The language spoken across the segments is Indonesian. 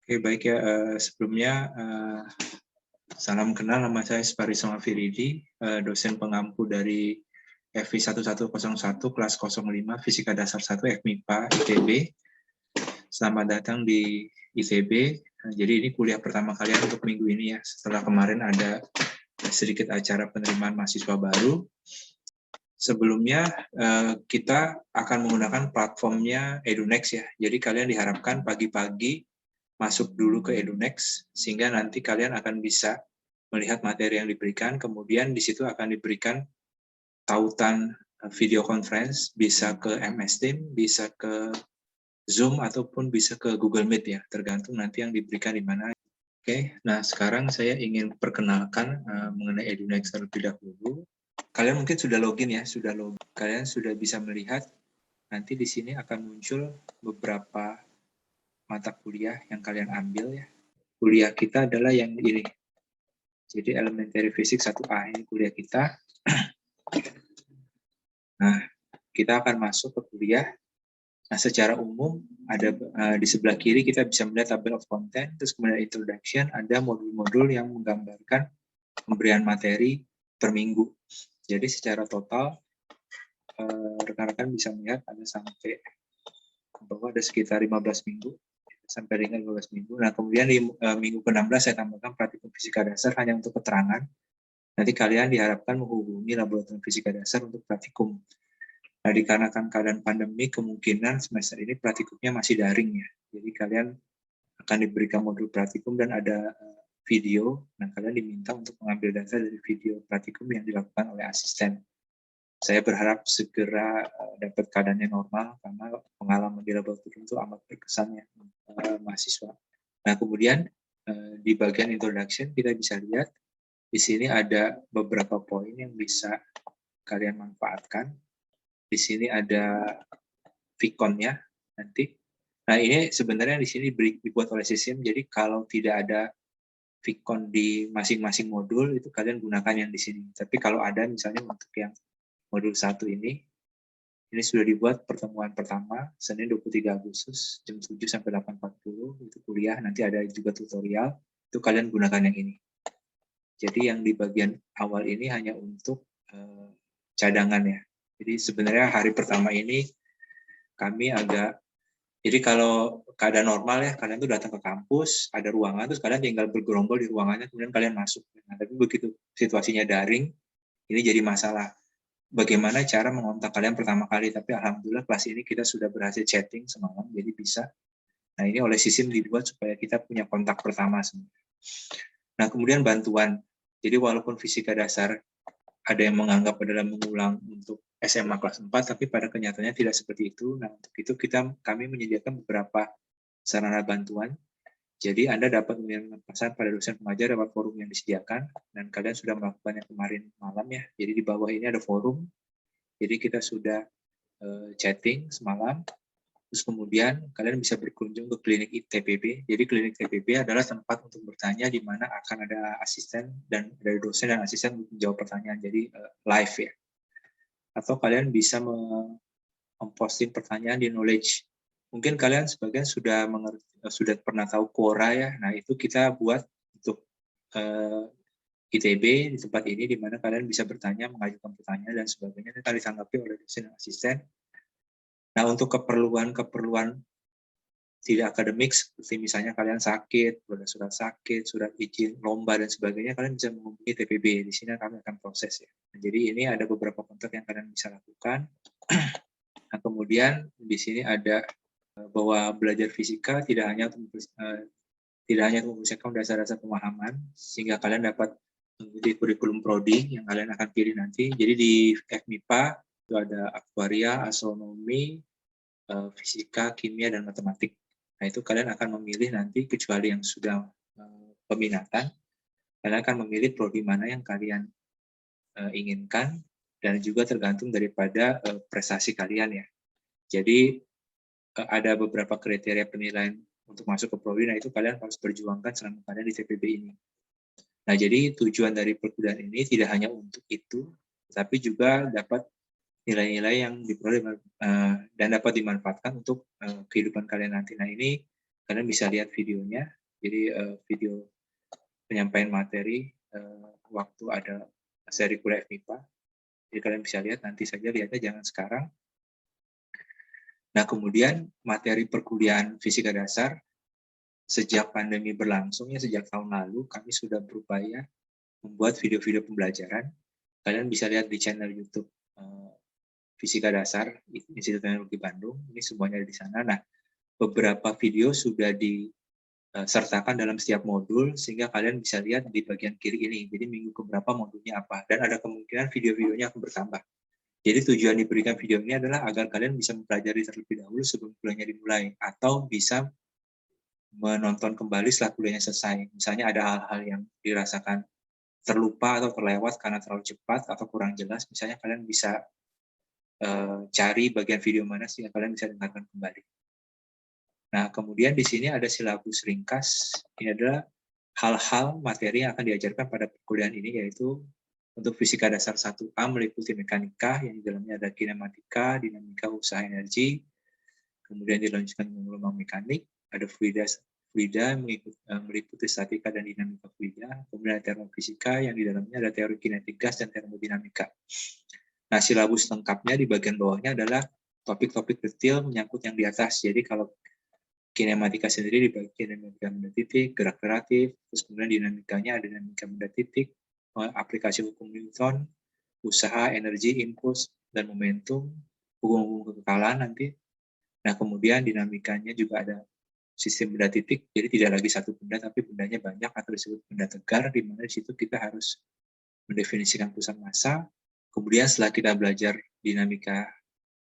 Oke, baik ya. Sebelumnya, salam kenal, nama saya Sparisoma Firidi, dosen pengampu dari FI 1101 kelas 05 Fisika Dasar 1 FMIPA ITB. Selamat datang di ITB. Jadi ini kuliah pertama kalian untuk minggu ini ya, setelah kemarin ada sedikit acara penerimaan mahasiswa baru. Sebelumnya kita akan menggunakan platformnya Edunext ya. Jadi kalian diharapkan pagi-pagi masuk dulu ke Edunext, sehingga nanti kalian akan bisa melihat materi yang diberikan, kemudian di situ akan diberikan tautan video conference, bisa ke MS Teams, bisa ke Zoom, ataupun bisa ke Google Meet ya, tergantung nanti yang diberikan di mana. Oke, nah sekarang saya ingin perkenalkan mengenai Edunext terlebih dahulu. Kalian mungkin sudah login ya, kalian sudah bisa melihat, nanti di sini akan muncul beberapa mata kuliah yang kalian ambil ya. Kuliah kita adalah yang ini. Jadi Elementary Physics 1A ini kuliah kita. Nah, kita akan masuk ke kuliah. Nah, secara umum ada di sebelah kiri kita bisa melihat table of content, terus kemudian introduction, ada modul-modul yang menggambarkan pemberian materi per minggu. Jadi secara total rekan-rekan bisa melihat ada sampai bahwa ada sekitar 15 minggu sampai dengan 15 minggu. Nah, kemudian di minggu ke-16 saya tambahkan praktikum fisika dasar hanya untuk keterangan. Nanti kalian diharapkan menghubungi laboratorium fisika dasar untuk praktikum. Nah, dikarenakan keadaan pandemi, kemungkinan semester ini praktikumnya masih daring ya. Jadi kalian akan diberikan modul praktikum dan ada video. Nah, kalian diminta untuk mengambil data dari video praktikum yang dilakukan oleh asisten. Saya berharap segera dapat keadaannya normal, karena pengalaman di laboratorium itu amat berkesan ya mahasiswa. Nah, kemudian di bagian introduction kita bisa lihat di sini ada beberapa poin yang bisa kalian manfaatkan. Di sini ada Vicon-nya nanti. Nah, ini sebenarnya di sini dibuat oleh sistem. Jadi kalau tidak ada Vicon di masing-masing modul, itu kalian gunakan yang di sini. Tapi kalau ada misalnya untuk yang modul 1 ini sudah dibuat pertemuan pertama, Senin 23 Agustus, jam 7 sampai 8.40, itu kuliah, nanti ada juga tutorial, itu kalian gunakan yang ini. Jadi yang di bagian awal ini hanya untuk cadangan ya. Jadi sebenarnya hari pertama ini kami jadi kalau keadaan normal ya, kalian tuh datang ke kampus, ada ruangan, terus kalian tinggal bergerombol di ruangannya, kemudian kalian masuk. Nah, tapi begitu situasinya daring, ini jadi masalah. Bagaimana cara mengontak kalian pertama kali, tapi alhamdulillah kelas ini kita sudah berhasil chatting semalam, jadi bisa. Nah, ini oleh sistem dibuat supaya kita punya kontak pertama sebenarnya. Nah, kemudian bantuan. Jadi walaupun fisika dasar ada yang menganggap adalah mengulang untuk SMA kelas 4, tapi pada kenyataannya tidak seperti itu. Nah, untuk itu kami menyediakan beberapa sarana bantuan. Jadi Anda dapat mengirim pesan pada dosen pengajar lewat forum yang disediakan, dan kalian sudah melakukannya kemarin malam ya. Jadi di bawah ini ada forum. Jadi kita sudah chatting semalam, terus kemudian kalian bisa berkunjung ke klinik TPB. Jadi klinik TPB adalah tempat untuk bertanya di mana akan ada asisten dan dari dosen dan asisten untuk menjawab pertanyaan. Jadi live ya. Atau kalian bisa memposting pertanyaan di knowledge. Mungkin kalian sebagian sudah pernah tahu Quora ya. Nah, itu kita buat untuk ITB di tempat ini, di mana kalian bisa bertanya, mengajukan pertanyaan dan sebagainya, dan ditanggapi oleh dosen dan asisten. Nah, untuk keperluan tidak akademik, seperti misalnya kalian sakit, ada surat sakit, surat izin lomba dan sebagainya, kalian bisa menghubungi TPB. Di sini kami akan proses ya. Nah, jadi ini ada beberapa kontak yang kalian bisa lakukan. Nah, kemudian di sini ada bahwa belajar fisika tidak hanya untuk mempersiapkan dasar-dasar pemahaman, sehingga kalian dapat mengikuti kurikulum prodi yang kalian akan pilih nanti. Jadi di FMIPA itu ada aktuaria, astronomi, fisika, kimia, dan matematik. Nah, itu kalian akan memilih nanti, kecuali yang sudah peminatan, kalian akan memilih prodi mana yang kalian inginkan, dan juga tergantung daripada prestasi kalian ya. Jadi ada beberapa kriteria penilaian untuk masuk ke prodi, nah itu kalian harus perjuangkan selama kalian di TPB ini. Nah, jadi tujuan dari perkuliahan ini tidak hanya untuk itu, tapi juga dapat nilai-nilai yang diperoleh dan dapat dimanfaatkan untuk kehidupan kalian nanti. Nah, ini kalian bisa lihat videonya. Jadi video penyampaian materi waktu ada seri kuliah FMIPA. Jadi kalian bisa lihat, nanti saja lihatnya, jangan sekarang. Nah, kemudian materi perkuliahan fisika dasar, sejak pandemi berlangsung, ya sejak tahun lalu, kami sudah berupaya membuat video-video pembelajaran. Kalian bisa lihat di channel YouTube Fisika Dasar Institut Teknologi Bandung. Ini semuanya di sana. Nah, beberapa video sudah disertakan dalam setiap modul, sehingga kalian bisa lihat di bagian kiri ini. Jadi minggu keberapa modulnya apa, dan ada kemungkinan video-videonya akan bertambah. Jadi tujuan diberikan video ini adalah agar kalian bisa mempelajari terlebih dahulu sebelum kuliahnya dimulai, atau bisa menonton kembali setelah kuliahnya selesai. Misalnya ada hal-hal yang dirasakan terlupa atau terlewat karena terlalu cepat atau kurang jelas, misalnya kalian bisa cari bagian video mana sehingga kalian bisa dengarkan kembali. Nah, kemudian di sini ada silabus ringkas. Ini adalah hal-hal materi yang akan diajarkan pada perkuliahan ini, yaitu untuk fisika dasar 1A meliputi mekanika, yang di dalamnya ada kinematika, dinamika, usaha energi, kemudian dilanjutkan dengan gelombang mekanik, ada fluida meliputi statika dan dinamika fluida, kemudian ada termofisika, yang di dalamnya ada teori kinetik gas dan termodinamika. Nah, silabus lengkapnya di bagian bawahnya adalah topik-topik detail menyangkut yang di atas. Jadi kalau kinematika sendiri dibagi dinamika benda titik, gerak relatif, terus kemudian dinamikanya ada dinamika benda titik, aplikasi hukum Newton, usaha, energi, impuls, dan momentum, hukum-hukum kekekalan nanti. Nah, kemudian dinamikanya juga ada sistem benda titik, jadi tidak lagi satu benda, tapi bendanya banyak atau disebut benda tegar, di mana di situ kita harus mendefinisikan pusat massa. Kemudian setelah kita belajar dinamika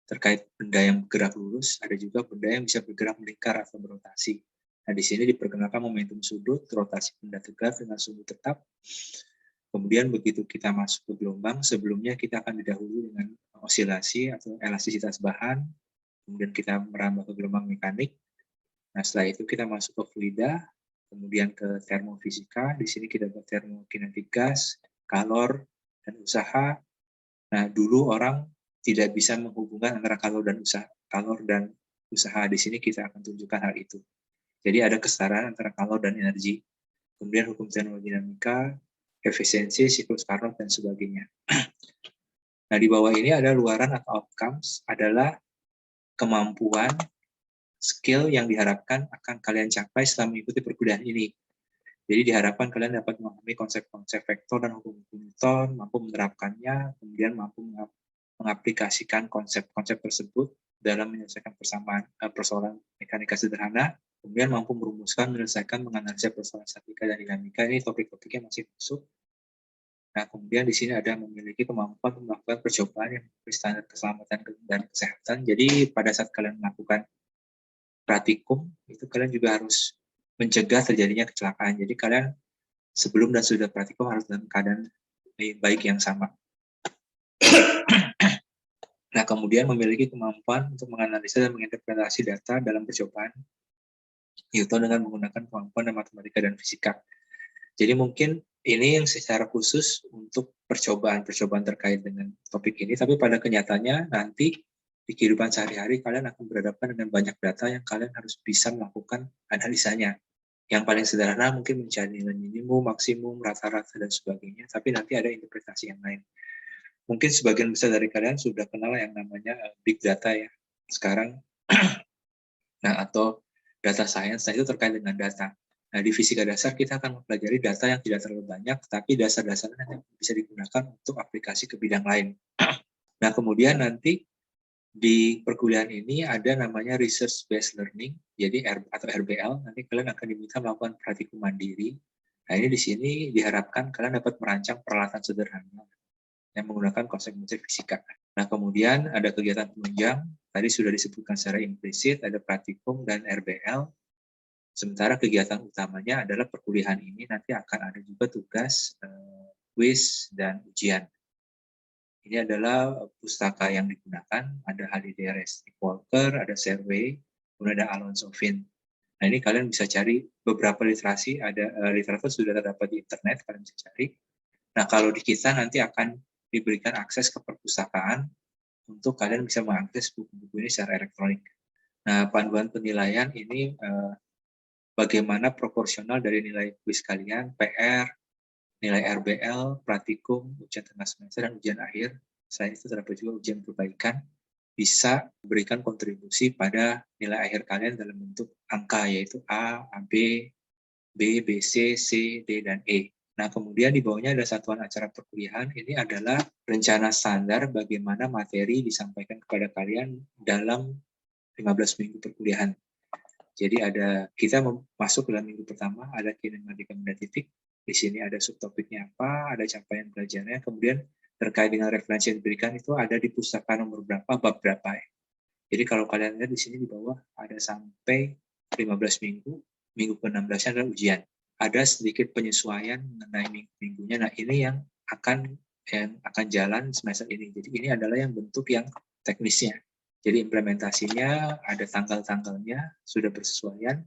terkait benda yang bergerak lurus, ada juga benda yang bisa bergerak melingkar atau berotasi. Nah, di sini diperkenalkan momentum sudut, rotasi benda tegar dengan sudut tetap. Kemudian begitu kita masuk ke gelombang, sebelumnya kita akan didahului dengan osilasi atau elastisitas bahan, kemudian kita merambah ke gelombang mekanik. Nah, setelah itu kita masuk ke fluida, kemudian ke termofisika. Di sini kita buat termokinetik gas, kalor, dan usaha. Nah, dulu orang tidak bisa menghubungkan antara kalor dan usaha. Di sini kita akan tunjukkan hal itu. Jadi ada kesetaraan antara kalor dan energi. Kemudian hukum termodinamika, efisiensi, siklus Carnot, dan sebagainya. Nah, di bawah ini ada luaran atau outcomes, adalah kemampuan, skill yang diharapkan akan kalian capai setelah mengikuti perkuliahan ini. Jadi diharapkan kalian dapat memahami konsep-konsep vektor dan hukum-hukum Newton, mampu menerapkannya, kemudian mampu mengaplikasikan konsep-konsep tersebut dalam menyelesaikan persoalan mekanika sederhana, kemudian mampu merumuskan, menyelesaikan, menganalisa persoalan statika dan dinamika. Ini topik-topiknya masih masuk. Nah, kemudian di sini ada memiliki kemampuan melakukan percobaan yang memenuhi standar keselamatan dan kesehatan. Jadi pada saat kalian melakukan praktikum, itu kalian juga harus mencegah terjadinya kecelakaan. Jadi kalian sebelum dan sudah praktikum harus dalam keadaan baik yang sama. Nah, kemudian memiliki kemampuan untuk menganalisa dan menginterpretasi data dalam percobaan Newton dengan menggunakan kemampuan matematika dan fisika. Jadi mungkin ini yang secara khusus untuk percobaan-percobaan terkait dengan topik ini, tapi pada kenyataannya nanti di kehidupan sehari-hari kalian akan berhadapan dengan banyak data yang kalian harus bisa melakukan analisanya. Yang paling sederhana mungkin mencari nilai minimum, maksimum, rata-rata, dan sebagainya, tapi nanti ada interpretasi yang lain. Mungkin sebagian besar dari kalian sudah kenal yang namanya big data ya sekarang, nah atau data science, nah itu terkait dengan data. Nah, di fisika dasar kita akan mempelajari data yang tidak terlalu banyak, tapi dasar-dasarnya yang bisa digunakan untuk aplikasi ke bidang lain. Nah, kemudian nanti di perkuliahan ini ada namanya Research Based Learning, jadi atau RBL, nanti kalian akan diminta melakukan praktikum mandiri. Nah, ini di sini diharapkan kalian dapat merancang peralatan sederhana yang menggunakan konsep-konsep fisika. Nah, kemudian ada kegiatan penunjang, tadi sudah disebutkan secara implisit, ada praktikum dan RBL. Sementara kegiatan utamanya adalah perkuliahan ini nanti akan ada juga tugas, kuis, dan ujian. Ini adalah pustaka yang digunakan, ada Halliday Resnick Walker, ada Serway, kemudian ada Alonzo Finn. Nah, ini kalian bisa cari beberapa literasi, ada literatur sudah terdapat di internet, kalian bisa cari. Nah, kalau di kita nanti akan diberikan akses ke perpustakaan untuk kalian bisa mengakses buku-buku ini secara elektronik. Nah, panduan penilaian ini bagaimana proporsional dari nilai kuis kalian, PR, nilai RBL, praktikum, ujian tengah semester, dan ujian akhir. Selain itu terdapat juga ujian perbaikan, bisa memberikan kontribusi pada nilai akhir kalian dalam bentuk angka, yaitu A, AB, B, B, C, C, D, dan E. Nah, kemudian di bawahnya ada satuan acara perkuliahan. Ini adalah rencana standar bagaimana materi disampaikan kepada kalian dalam 15 minggu perkuliahan. Jadi kita masuk dalam minggu pertama, ada kinematika benda titik. Di sini ada subtopiknya apa, ada capaian pelajarannya, kemudian terkait dengan referensi yang diberikan itu ada di pustaka nomor berapa, bab berapa. Jadi kalau kalian lihat di sini di bawah ada sampai 15 minggu, minggu ke-16 adalah ujian. Ada sedikit penyesuaian mengenai minggu-minggunya. Nah, ini yang akan jalan semester ini. Jadi ini adalah yang bentuk yang teknisnya. Jadi implementasinya ada tanggal-tanggalnya, sudah bersesuaian.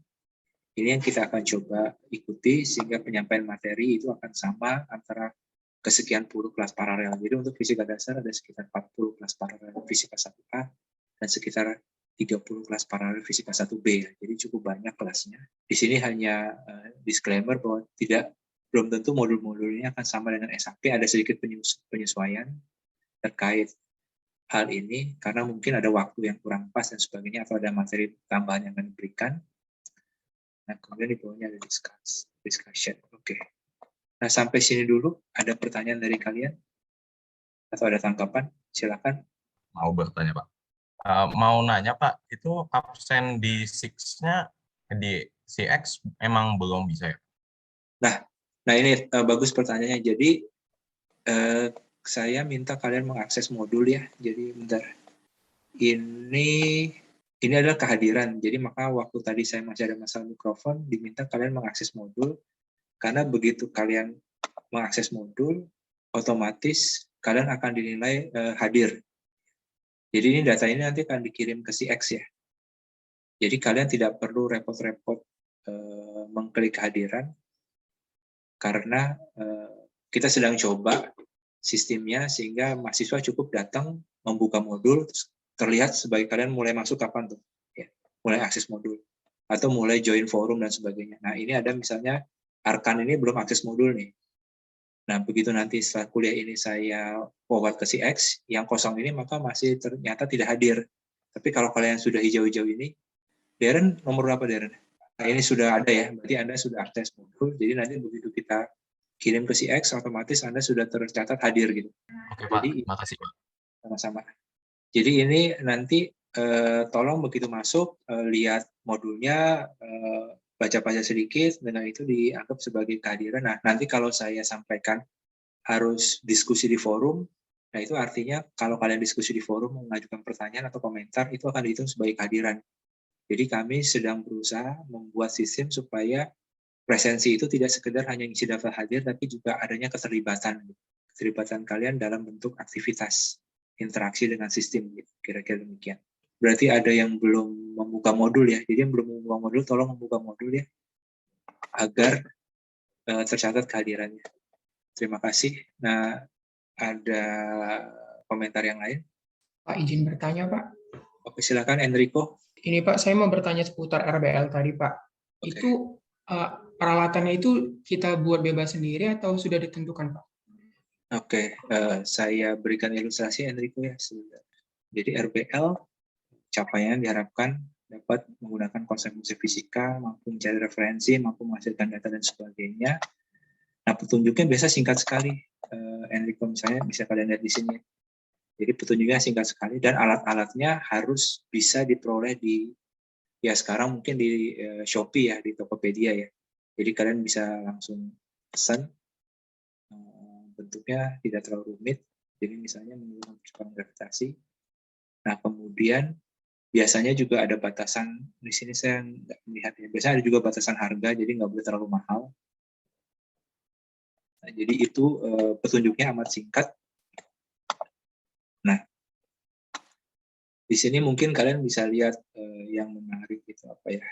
Ini yang kita akan coba ikuti sehingga penyampaian materi itu akan sama antara kesekian puluh kelas paralel. Jadi untuk fisika dasar ada sekitar 40 kelas paralel fisika 1A dan sekitar 30 kelas paralel fisika 1B. Jadi cukup banyak kelasnya. Di sini hanya disclaimer bahwa belum tentu modul-modulnya akan sama dengan SAP, ada sedikit penyesuaian terkait hal ini karena mungkin ada waktu yang kurang pas dan sebagainya atau ada materi tambahan yang akan diberikan. Nah, kemudian di bawahnya ada discussion. Oke. Nah, sampai sini dulu. Ada pertanyaan dari kalian? Atau ada tanggapan? Silakan. Mau bertanya, Pak. Mau nanya, Pak, itu absen di CX-nya, di CX emang belum bisa ya? Nah ini bagus pertanyaannya. Jadi, saya minta kalian mengakses modul ya. Jadi, bentar. Ini adalah kehadiran. Jadi, maka waktu tadi saya masih ada masalah mikrofon, diminta kalian mengakses modul. Karena begitu kalian mengakses modul, otomatis kalian akan dinilai hadir. Jadi ini data ini nanti akan dikirim ke CX ya. Jadi kalian tidak perlu repot-repot mengklik kehadiran karena kita sedang coba sistemnya sehingga mahasiswa cukup datang membuka modul terlihat sebagai kalian mulai masuk kapan tuh ya, mulai akses modul atau mulai join forum dan sebagainya. Nah ini ada misalnya Arkan ini belum akses modul nih. Nah, begitu nanti setelah kuliah ini saya forward ke CX, yang kosong ini maka masih ternyata tidak hadir. Tapi kalau kalian sudah hijau-hijau ini, Darren nomor berapa Darren? Nah, ini sudah ada ya, berarti Anda sudah akses modul, jadi nanti begitu kita kirim ke CX, otomatis Anda sudah tercatat hadir gitu. Oke, Pak. Jadi, Makasih, Pak. sama-sama. Jadi ini nanti tolong begitu masuk, lihat modulnya, baca-baca sedikit, dengan itu dianggap sebagai kehadiran. Nah, nanti kalau saya sampaikan harus diskusi di forum, nah itu artinya kalau kalian diskusi di forum mengajukan pertanyaan atau komentar, itu akan dihitung sebagai kehadiran. Jadi kami sedang berusaha membuat sistem supaya presensi itu tidak sekedar hanya ngisi daftar hadir, tapi juga adanya keterlibatan. Keterlibatan kalian dalam bentuk aktivitas, interaksi dengan sistem, kira-kira demikian. Berarti ada yang belum membuka modul ya, jadi yang belum membuka modul, tolong membuka modul ya, agar tercatat kehadirannya. Terima kasih. Nah, ada komentar yang lain? Pak, izin bertanya, Pak. Oke, silakan Enrico. Ini, Pak, saya mau bertanya seputar RBL tadi, Pak. Oke. Itu peralatannya itu kita buat bebas sendiri atau sudah ditentukan, Pak? Oke, saya berikan ilustrasi Enrico ya. Jadi RBL capaian diharapkan dapat menggunakan konsep-konsep fisika, mampu mencari referensi, mampu menghasilkan data dan sebagainya. Nah, petunjuknya biasa singkat sekali. Enrico misalnya bisa kalian lihat di sini. Jadi petunjuknya singkat sekali dan alat-alatnya harus bisa diperoleh di ya sekarang mungkin di Shopee ya, di Tokopedia ya. Jadi kalian bisa langsung pesan. Bentuknya tidak terlalu rumit. Jadi misalnya menggunakan percepatan gravitasi. Nah, kemudian biasanya juga ada batasan, di sini saya nggak melihat ya, biasanya ada juga batasan harga, jadi nggak boleh terlalu mahal. Nah, jadi itu petunjuknya amat singkat. Nah, di sini mungkin kalian bisa lihat yang menarik itu apa ya.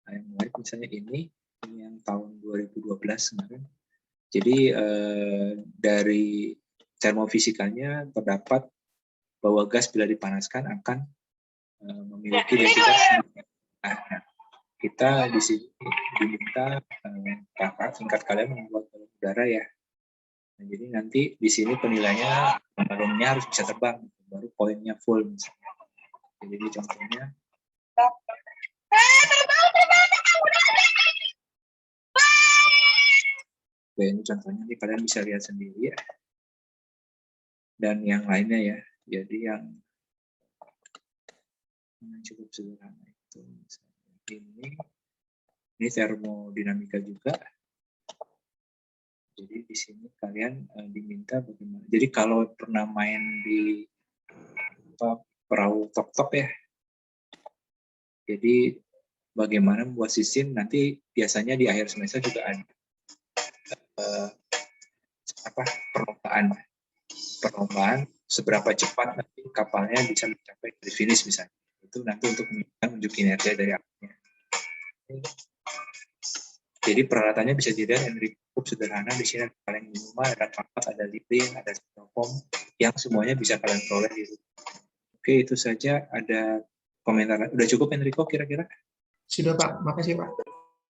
Nah, yang menarik misalnya ini yang tahun 2012 kemarin. Jadi dari termofisikanya terdapat bahwa gas bila dipanaskan akan memiliki densitas. Nah, kita di sini diminta kakak tingkat kalian membuat balon udara ya. Nah, jadi nanti di sini penilaiannya balonnya harus bisa terbang, baru poinnya full misalnya. Jadi contohnya oke, ini contohnya nih kalian bisa lihat sendiri ya. Dan yang lainnya ya. Jadi yang cukup sederhana itu misalnya ini termodinamika juga. Jadi di sini kalian diminta bagaimana. Jadi kalau pernah main di perahu tok-tok ya. Jadi bagaimana membuat sistem nanti biasanya di akhir semester juga ada perlombaan seberapa cepat nanti kapalnya bisa mencapai dari finish misalnya. Itu nanti untuk menunjukkan kinerja dari apinya. Jadi peralatannya bisa dilihat yang cukup sederhana. Di sini ada kaleng minuman, ada papat, ada lilin, ada styrofoam yang semuanya bisa kalian peroleh di rumah. Oke, itu saja. Ada komentar. Udah cukup Enrico kira-kira? Sudah Pak, makasih Pak.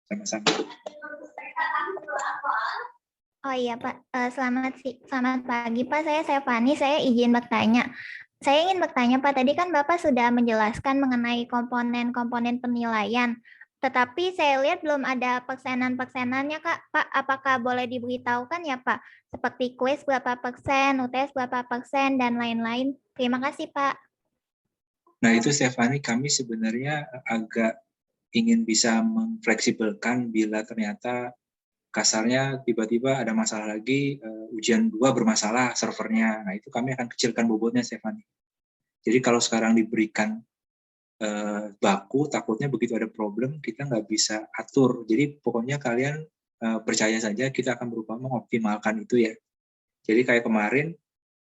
Sama-sama. Oh iya Pak, selamat pagi Pak. Saya Fani, saya izin bertanya. Saya ingin bertanya Pak, tadi kan Bapak sudah menjelaskan mengenai komponen-komponen penilaian. Tetapi saya lihat belum ada persenan-persenannya Kak. Pak, apakah boleh diberitahukan ya Pak? Seperti kuis berapa persen, UTS berapa persen, dan lain-lain. Terima kasih Pak. Nah itu Stefani, kami sebenarnya agak ingin bisa memfleksibelkan bila ternyata kasarnya tiba-tiba ada masalah lagi, ujian 2 bermasalah servernya. Nah itu kami akan kecilkan bobotnya Stefani. Jadi kalau sekarang diberikan baku, takutnya begitu ada problem kita nggak bisa atur. Jadi pokoknya kalian percaya saja kita akan berusaha mengoptimalkan itu ya. Jadi kayak kemarin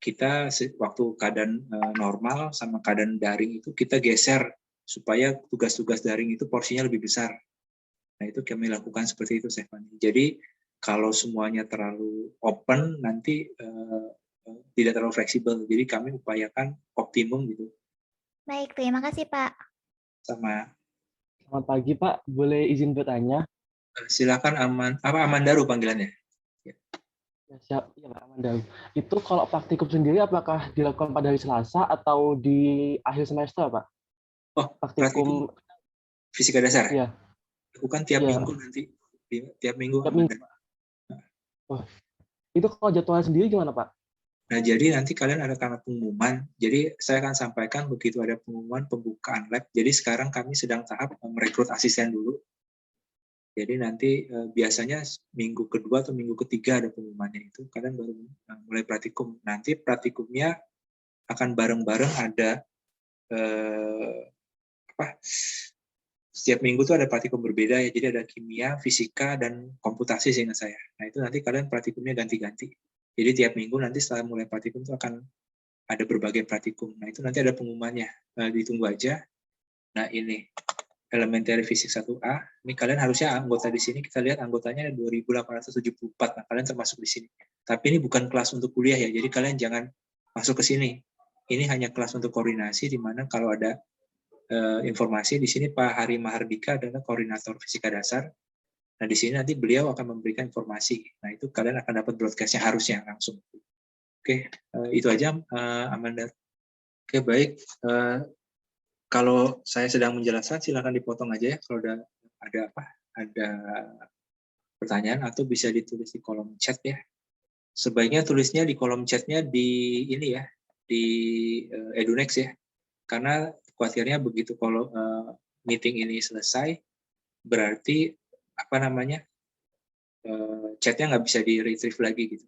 kita waktu keadaan normal sama keadaan daring itu kita geser supaya tugas-tugas daring itu porsinya lebih besar. Nah itu kami lakukan seperti itu Stefani. Jadi kalau semuanya terlalu open nanti tidak terlalu fleksibel. Jadi kami upayakan optimum gitu. Baik, terima kasih Pak. Sama. Selamat pagi Pak, boleh izin bertanya? Silakan Amandaru panggilannya. Ya, siap, ya Pak Amandaru. Itu kalau praktikum sendiri apakah dilakukan pada hari Selasa atau di akhir semester Pak? Oh, praktikum fisika dasar? Iya. Lakukan tiap minggu nanti. Tiap minggu. Tiap minggu. Oh, itu kalau jadwalnya sendiri gimana Pak? Nah, jadi nanti kalian ada karena pengumuman. Jadi saya akan sampaikan begitu ada pengumuman pembukaan lab. Jadi sekarang kami sedang tahap merekrut asisten dulu. Jadi nanti biasanya minggu kedua atau minggu ketiga ada pengumumannya itu. Kalian baru mulai praktikum. Nanti praktikumnya akan bareng-bareng ada setiap minggu tuh ada praktikum berbeda ya. Jadi ada kimia, fisika, dan komputasi seingat saya. Nah itu nanti kalian praktikumnya ganti-ganti. Jadi tiap minggu nanti setelah mulai praktikum itu akan ada berbagai praktikum. Nah itu nanti ada pengumumannya, ditunggu aja. Nah ini elementary fisik 1A. Ini kalian harusnya anggota di sini kita lihat anggotanya ada 2.874. Nah kalian termasuk di sini. Tapi ini bukan kelas untuk kuliah ya. Jadi kalian jangan masuk ke sini. Ini hanya kelas untuk koordinasi di mana kalau ada informasi di sini Pak Hari Mahardika adalah koordinator fisika dasar. Nah, di sini nanti beliau akan memberikan informasi. Nah, itu kalian akan dapat broadcast-nya harusnya langsung. Oke, itu aja, Amanda. Oke, baik. Kalau saya sedang menjelaskan, silakan dipotong aja ya. Kalau ada pertanyaan atau bisa ditulis di kolom chat ya. Sebaiknya tulisnya di kolom chatnya di ini ya, di Edunex ya. Karena khawatirnya begitu kalau meeting ini selesai, berarti chatnya nggak bisa di retrieve lagi gitu.